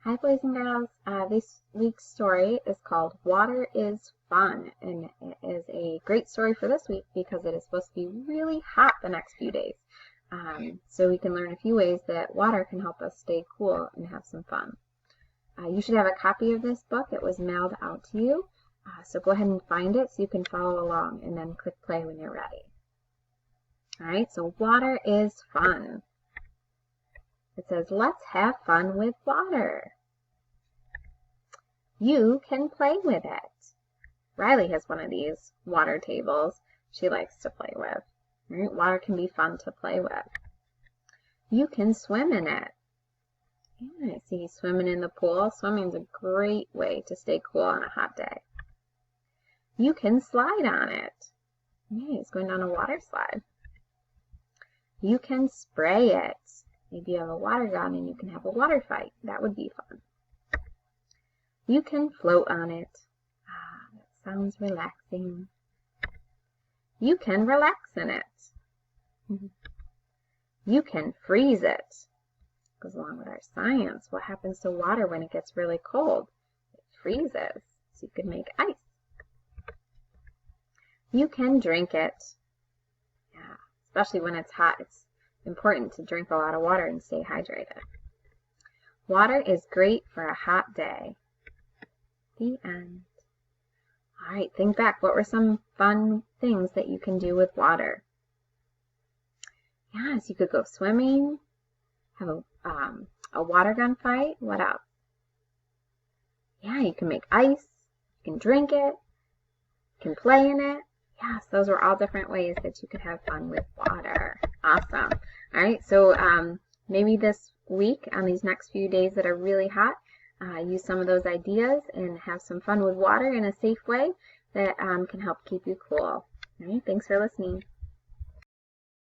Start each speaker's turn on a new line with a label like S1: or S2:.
S1: Hi, boys and girls. This week's story is called Water is Fun, and it is a great story for this week because it is supposed to be really hot the next few days. So we can learn a few ways that water can help us stay cool and have some fun. You should have a copy of this book. It was mailed out to you. So go ahead and find it so you can follow along and then click play when you're ready. All right, so water is fun. It says, let's have fun with water. You can play with it. Riley has one of these water tables she likes to play with. Right? Water can be fun to play with. You can swim in it. Yeah, I see you swimming in the pool. Swimming's a great way to stay cool on a hot day. You can slide on it. Yeah, he's going down a water slide. You can spray it. Maybe you have a water gun and you can have a water fight. That would be fun. You can float on it. That sounds relaxing. You can relax in it. You can freeze it. Goes along with our science. What happens to water when it gets really cold? It freezes, so you can make ice. You can drink it. Yeah, especially when it's hot, it's important to drink a lot of water and stay hydrated. Water is great for a hot day. The end. All right, think back. What were some fun things that you can do with water? Yes, you could go swimming, have a water gun fight. What else? Yeah, you can make ice. You can drink it. You can play in it. Yes, those were all different ways that you could have fun with water. Awesome. All right, so maybe this week on these next few days that are really hot, use some of those ideas and have some fun with water in a safe way that can help keep you cool. All right, thanks for listening.